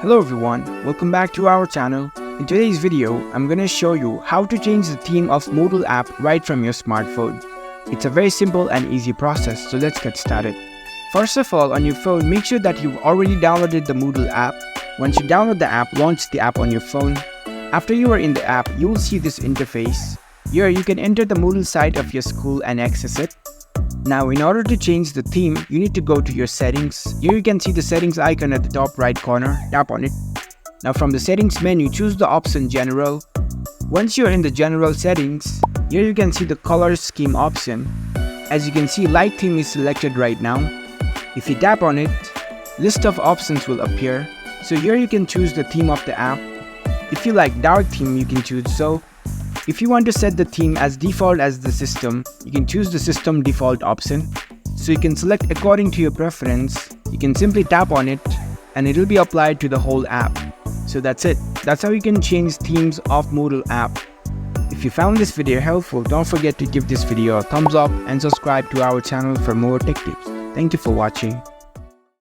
Hello everyone, welcome back to our channel. In today's video, I'm gonna show you how to change the theme of Moodle app right from your smartphone. It's a very simple and easy process, so let's get started. First of all, on your phone, make sure that you've already downloaded the Moodle app. Once you download the app, launch the app on your phone. After you are in the app, you will see this interface. Here, you can enter the Moodle site of your school and access it. Now, in order to change the theme, you need to go to your settings. Here you can see the settings icon at the top right corner. Tap on it. Now from the settings menu, choose the option general. Once you're in the general settings, here you can see the color scheme option. As you can see, light theme is selected right now. If you tap on it, list of options will appear. So here you can choose the theme of the app. If you like dark theme, you can choose so. If you want to set the theme as default as the system, you can choose the system default option. So you can select according to your preference. You can simply tap on it and it will be applied to the whole app. So that's it. That's how you can change themes of Moodle app. If you found this video helpful, don't forget to give this video a thumbs up and subscribe to our channel for more tech tips. Thank you for watching.